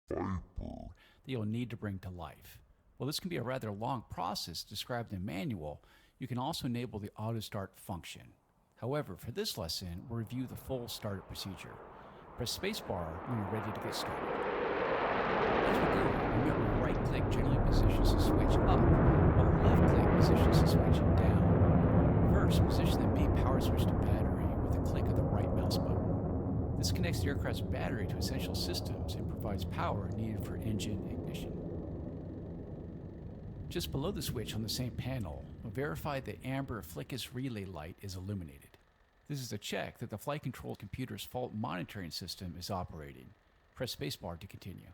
that you'll need to bring to life. While this can be a rather long process described in the manual, you can also enable the auto start function. However, for this lesson, we'll review the full startup procedure. Press spacebar when you're ready to get started. As we go, remember right click generally positions the switch up, while left click positions the switch down. First, position the main power switch to battery with a click of the right mouse button. This connects the aircraft's battery to essential systems and provides power needed for engine ignition. Just below the switch on the same panel, verify the amber FLICUS relay light is illuminated. This is a check that the flight control computer's fault monitoring system is operating. Press spacebar to continue.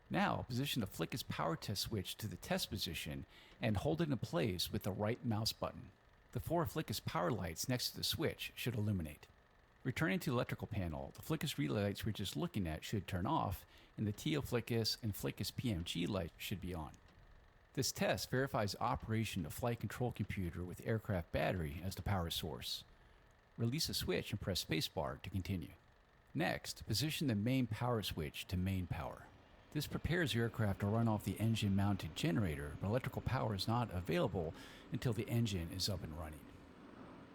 Now, position the FLICUS power test switch to the test position and hold it in place with the right mouse button. The 4 FLICUS power lights next to the switch should illuminate. Returning to the electrical panel, the FLICUS relay lights we're just looking at should turn off, and the TO FLICUS and FLICUS PMG lights should be on. This test verifies operation of flight control computer with aircraft battery as the power source. Release the switch and press spacebar to continue. Next, position the main power switch to main power. This prepares the aircraft to run off the engine-mounted generator, but electrical power is not available until the engine is up and running.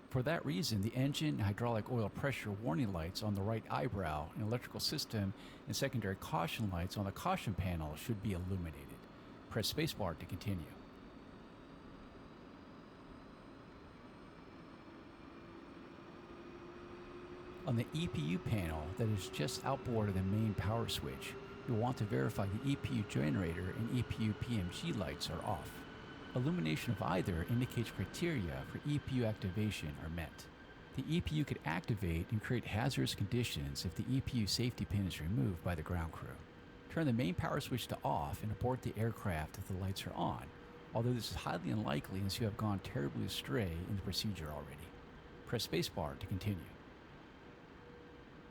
For that reason, the engine and hydraulic oil pressure warning lights on the right eyebrow and electrical system and secondary caution lights on the caution panel should be illuminated. Press spacebar to continue. On the EPU panel that is just outboard of the main power switch, you'll want to verify the EPU generator and EPU PMG lights are off. Illumination of either indicates criteria for EPU activation are met. The EPU could activate and create hazardous conditions if the EPU safety pin is removed by the ground crew. Turn the main power switch to off and abort the aircraft if the lights are on, although this is highly unlikely unless you have gone terribly astray in the procedure already. Press spacebar to continue.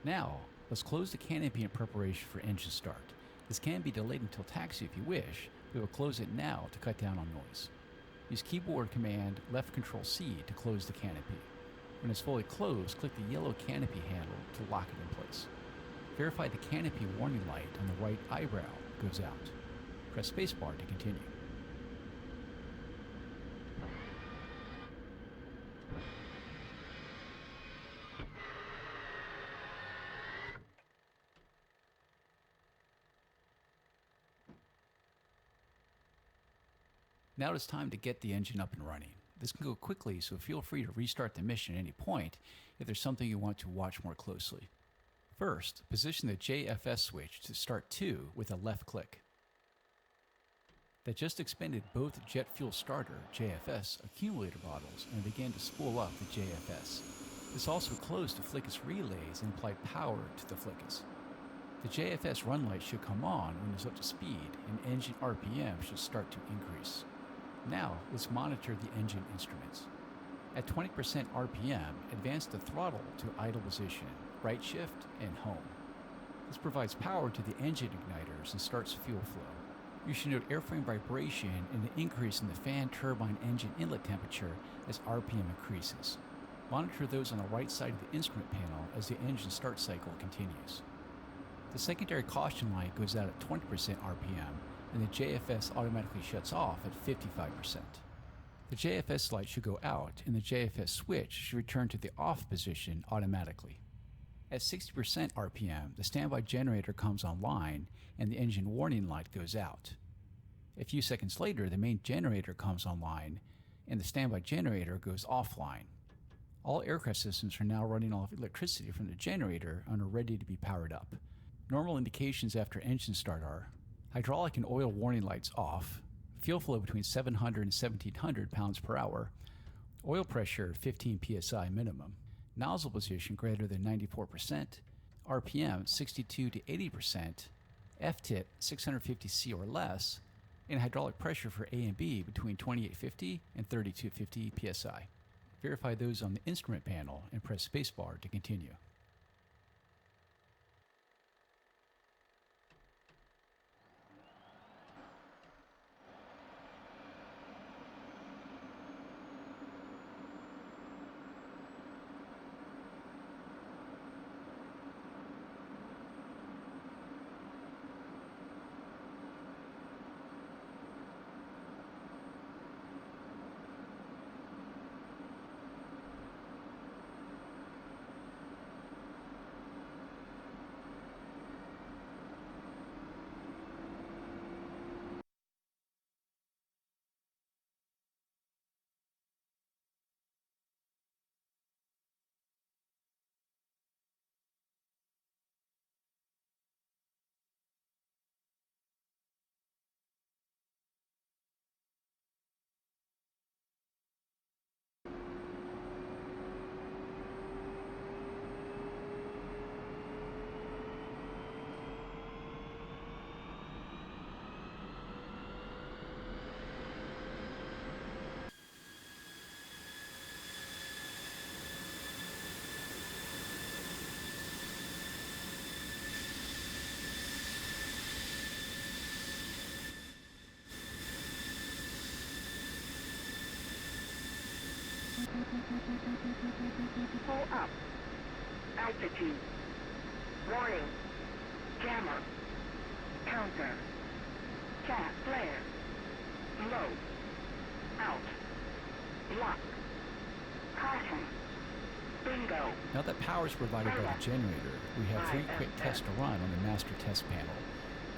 Now, let's close the canopy in preparation for engine start. This can be delayed until taxi if you wish, but we will close it now to cut down on noise. Use keyboard command left Control C to close the canopy. When it's fully closed, click the yellow canopy handle to lock it in place. Verify the canopy warning light on the right eyebrow goes out. Press spacebar to continue. Now it's time to get the engine up and running. This can go quickly, so feel free to restart the mission at any point if there's something you want to watch more closely. First, position the JFS switch to start 2 with a left click. That just expended both jet fuel starter JFS accumulator bottles and began to spool up the JFS. This also closed the FLICUS relays and applied power to the FLICUS. The JFS run light should come on when it's up to speed, and engine RPM should start to increase. Now, let's monitor the engine instruments. At 20% RPM, advance the throttle to idle position, right shift, and home. This provides power to the engine igniters and starts fuel flow. You should note airframe vibration and an increase in the fan turbine engine inlet temperature as RPM increases. Monitor those on the right side of the instrument panel as the engine start cycle continues. The secondary caution light goes out at 20% RPM, and the JFS automatically shuts off at 55%. The JFS light should go out, and the JFS switch should return to the off position automatically. At 60% RPM, the standby generator comes online, and the engine warning light goes out. A few seconds later, the main generator comes online, and the standby generator goes offline. All aircraft systems are now running off electricity from the generator and are ready to be powered up. Normal indications after engine start are hydraulic and oil warning lights off, fuel flow between 700 and 1700 pounds per hour, oil pressure 15 psi minimum, nozzle position greater than 94%, RPM 62 to 80%, FTIT 650C or less, and hydraulic pressure for A and B between 2850 and 3250 psi. Verify those on the instrument panel and press spacebar to continue. Altitude. Warning. Jammer. Counter. Cat flare. Low. Out. Lock. Caution. Bingo. Now that power is provided by the generator, we have 3 quick tests to run on the master test panel.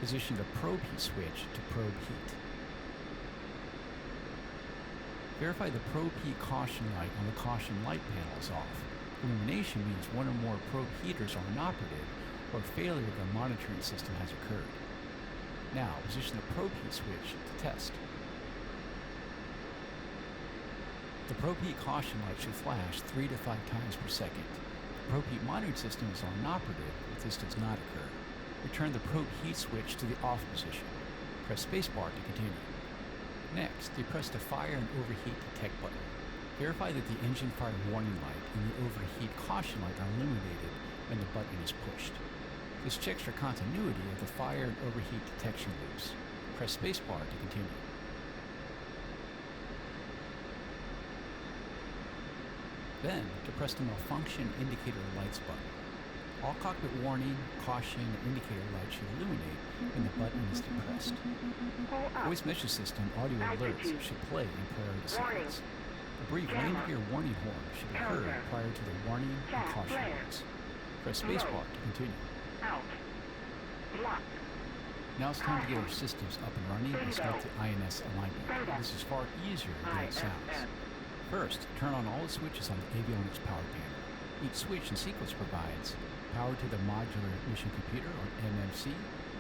Position the probe heat switch to probe heat. Verify the probe heat caution light on the caution light panel is off. Illumination means one or more probe heaters are inoperative or failure of the monitoring system has occurred. Now, position the probe heat switch to test. The probe heat caution light should flash 3 to 5 times per second. The probe heat monitoring system is inoperative if this does not occur. Return the probe heat switch to the off position. Press spacebar to continue. Next, depress the fire and overheat detect button. Verify that the engine fire warning light and the overheat caution light are illuminated when the button is pushed. This checks for continuity of the fire and overheat detection loops. Press spacebar to continue. Then, depress the malfunction indicator lights button. All cockpit warning, caution, and indicator lights should illuminate when the button is depressed. Voice message system audio alerts should play in priority sequence. A brief landing gear warning horn should be heard prior to the warning and caution lights. Press spacebar to continue. Now it's time to get our systems up and running and start the INS alignment. This is far easier than it sounds. First, turn on all the switches on the avionics power panel. Each switch in sequence provides power to the modular mission computer, or MMC,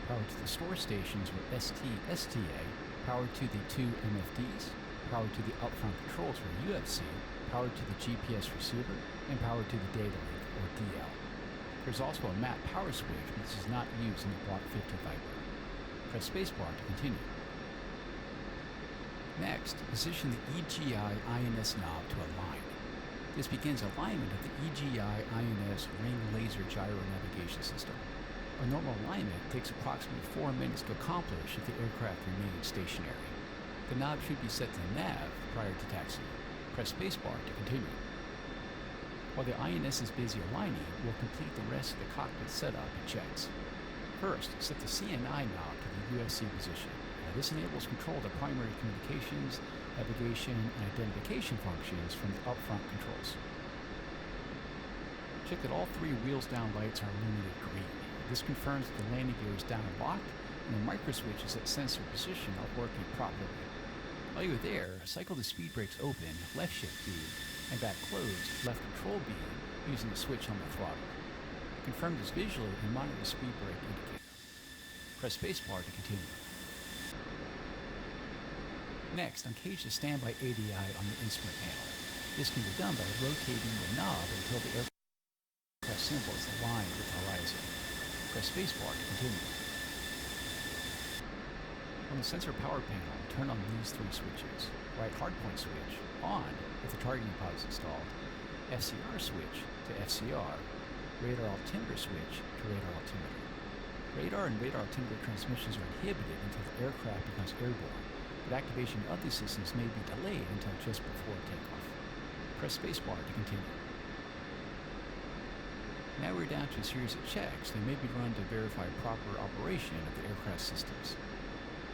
power to the store stations, or STA, power to the 2 MFDs, power to the upfront controls, or UFC, power to the GPS receiver, and power to the data link, or DL. There's also a map power switch, but this is not used in the Block 50 Viper. Press spacebar to continue. Next, position the EGI INS knob to align. This begins alignment of the EGI INS ring laser gyro navigation system. A normal alignment takes approximately 4 minutes to accomplish if the aircraft remains stationary. The knob should be set to nav prior to taxi. Press spacebar to continue. While the INS is busy aligning, we'll complete the rest of the cockpit setup and checks. First, set the CNI knob to the UFC position. This enables control of the primary communications, navigation, and identification functions from the upfront controls. Check that all 3 wheels down lights are illuminated green. This confirms that the landing gear is down and locked, and the micro switches that sense their position are working properly. While you're there, cycle the speed brakes open, left shift B, and back closed, left control B, using the switch on the throttle. Confirm this visually and monitor the speed brake indicator. Press spacebar to continue. Next, uncage the standby ADI on the instrument panel. This can be done by rotating the knob until the aircraft symbol is aligned with the horizon. Press spacebar to continue. On the sensor power panel, turn on these 3 switches. Right hardpoint switch, on if the targeting pod is installed. FCR switch to FCR. Radar altimeter switch to radar altimeter. Radar and radar altimeter transmissions are inhibited until the aircraft becomes airborne. But activation of these systems may be delayed until just before takeoff. Press spacebar to continue. Now we're down to a series of checks that may be run to verify proper operation of the aircraft systems.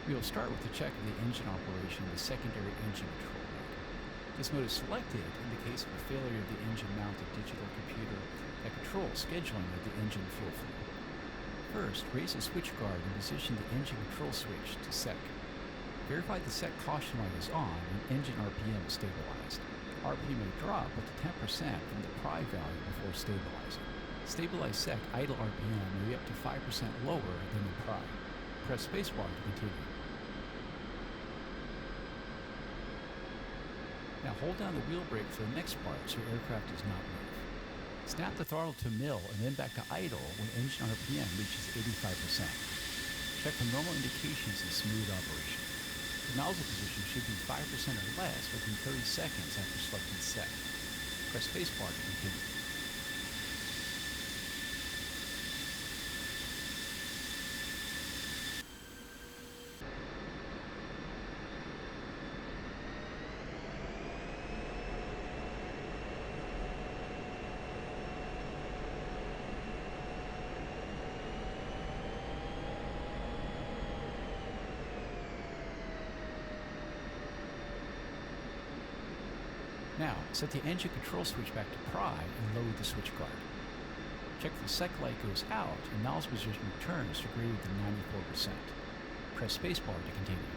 We will start with the check of the engine operation in the secondary engine control mode. This mode is selected in the case of a failure of the engine-mounted digital computer that controls scheduling of the engine fuel flow. First, raise the switch guard and position the engine control switch to SEC. Verify the SEC caution light is on and engine RPM is stabilized. RPM may drop up to 10% from the pry value before stabilizing. Stabilized SEC idle RPM may be up to 5% lower than the pry. Press spacebar to continue. Now hold down the wheel brake for the next part so your aircraft does not move. Snap the throttle to mill and then back to idle when engine RPM reaches 85%. Check for normal indications of smooth operation. The nozzle position should be 5% or less within 30 seconds after selecting SEC. Press spacebar to continue. Now, set the engine control switch back to pry and load the switch guard. Check the sec light goes out and nozzle position returns to greater than 94%. Press spacebar to continue.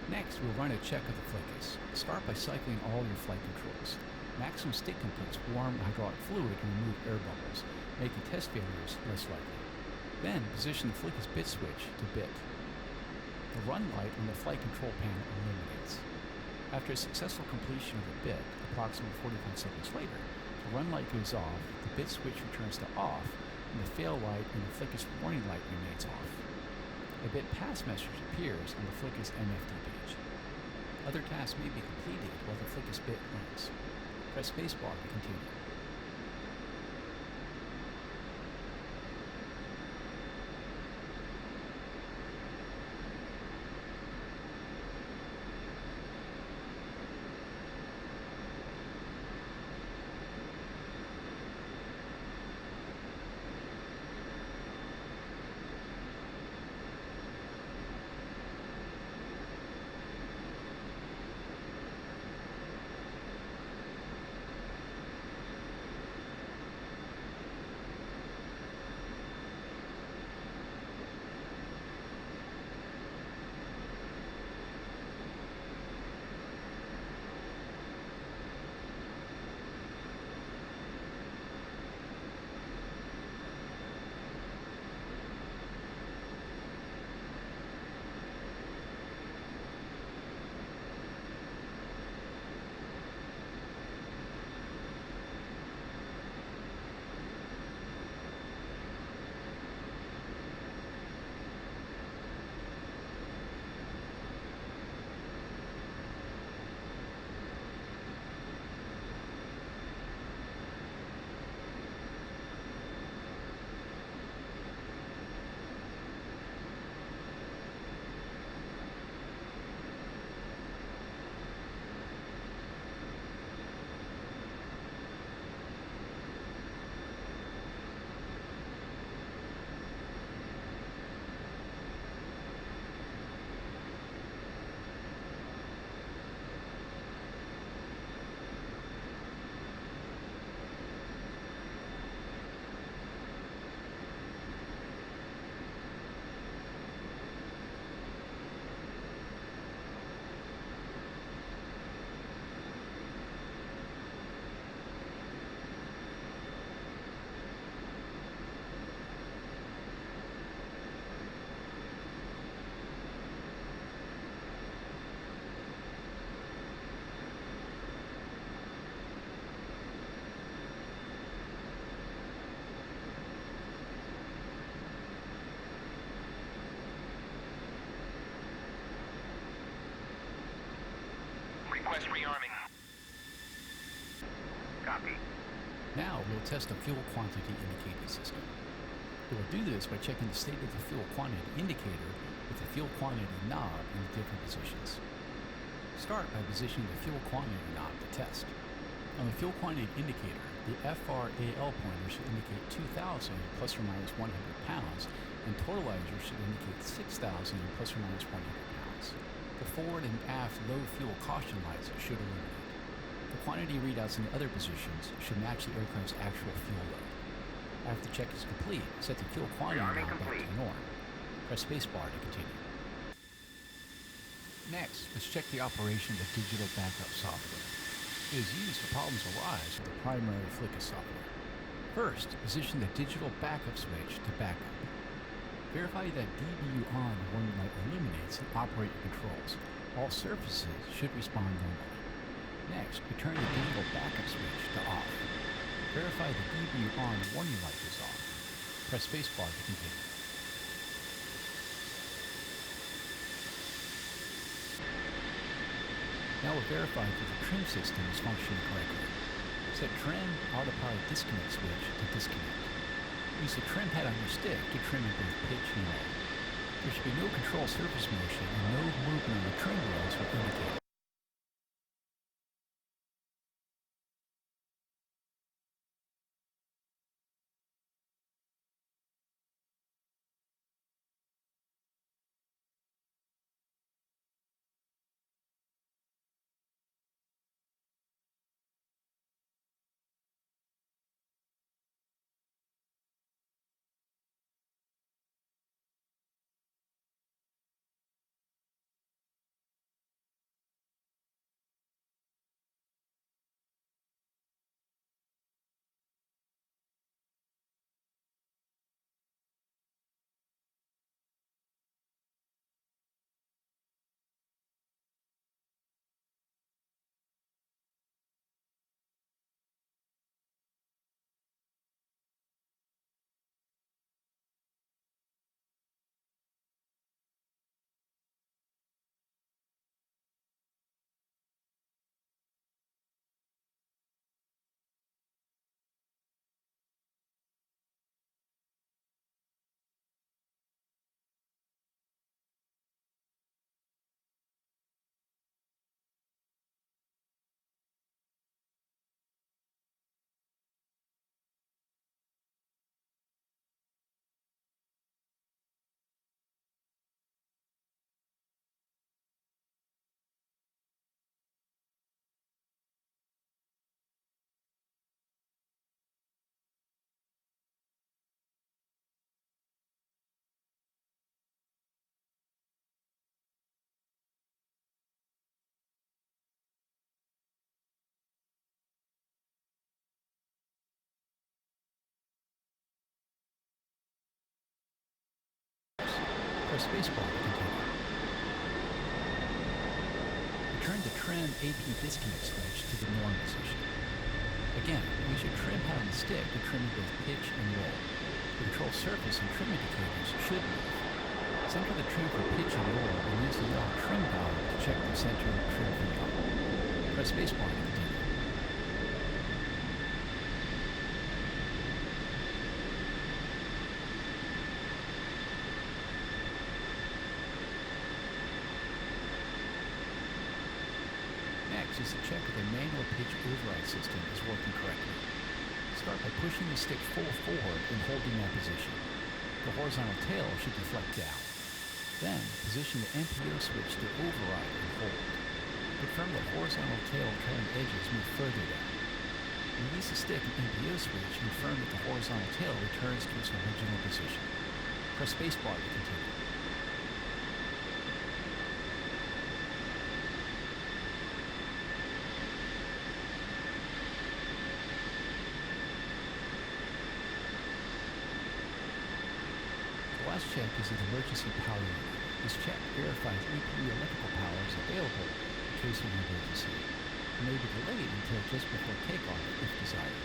Next, we'll run a check of the flickus. Start by cycling all your flight controls. Maximum stick inputs warm hydraulic fluid and remove air bubbles, making test failures less likely. Then, position the flickus bit switch to bit. The run light on the flight control panel illuminates. After a successful completion of a bit, approximately 45 seconds later, the run light goes off, the bit switch returns to off, and the fail light and the flickus warning light remains off. A bit pass message appears on the flickus MFD page. Other tasks may be completed while the flickus bit runs. Press spacebar to continue. Request rearming. Copy. Now we'll test the fuel quantity indicator system. We will do this by checking the state of the fuel quantity indicator with the fuel quantity knob in the different positions. Start by positioning the fuel quantity knob to test. On the fuel quantity indicator, the FRAL pointer should indicate 2,000 plus or minus 100 pounds, and totalizer should indicate 6,000 plus or minus 100 pounds. The forward and aft low fuel caution lights should illuminate. The quantity readouts in the other positions should match the aircraft's actual fuel load. After the check is complete, set the fuel quantity knob back to norm. Press spacebar to continue. Next, let's check the operation of the digital backup software. It is used if problems arise with the primary flickus software. First, position the digital backup switch to backup. Verify that DBU on warning light illuminates and operate your controls. All surfaces should respond normally. Next, return the digital backup switch to off. Verify the DBU on warning light is off. Press spacebar to continue. Now we'll verify that the trim system is functioning correctly. Set trim autopilot disconnect switch to disconnect. Use the trim pad on your stick to trim in both pitch and roll. There should be no control surface motion and no movement on the trim wheels or indicator. Press spacebar to continue. Return the trim AP disconnect switch to the norm position. Again, use your trim pad on the stick to trim in both pitch and roll. The control surface and trim indicators should move. Center the trim for pitch and roll and use the yaw trim valve to check the center of the trim for yaw. Press spacebar to continue. Next is to check if the manual pitch override system is working correctly. Start by pushing the stick full forward and holding that position. The horizontal tail should deflect down. Then, position the MPO switch to override and hold. Confirm that horizontal tail trailing edges move further down. Release the stick and MPO switch and confirm that the horizontal tail returns to its original position. Press spacebar to continue. The last check is an emergency power unit. This check verifies EPU electrical power is available in case of an emergency. It may be delayed until just before takeoff if desired.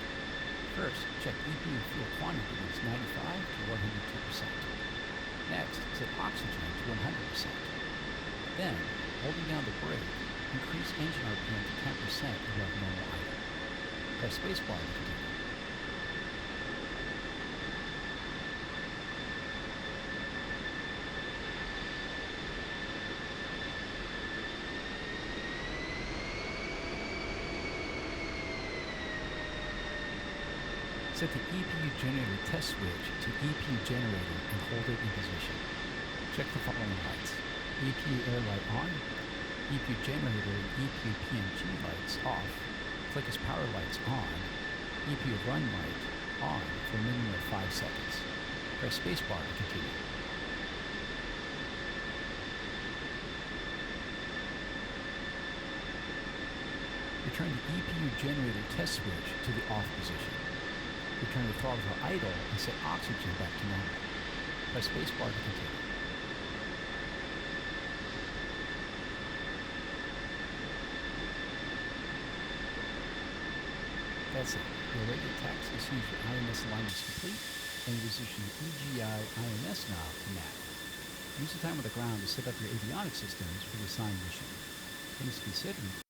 First, check EPU fuel quantity is 95 to 102%. Next, set oxygen to 100%. Then, holding down the brake, increase engine RPM to 10% above normal idle. Press spacebar to continue. Set the EPU generator test switch to EPU generator and hold it in position. Check the following lights: EPU air light on, EPU generator and EPU PMG lights off, flickus power lights on, EPU run light on for a minimum of 5 seconds. Press spacebar to continue. Return the EPU generator test switch to the off position. Return the throttle to idle and set oxygen back to normal. Press spacebar to continue. That's it. Your radio taxi sees your IMS alignment is complete, and you position the EGI IMS knob to map. Use the time on the ground to set up your avionics systems for the assigned mission. Things to consider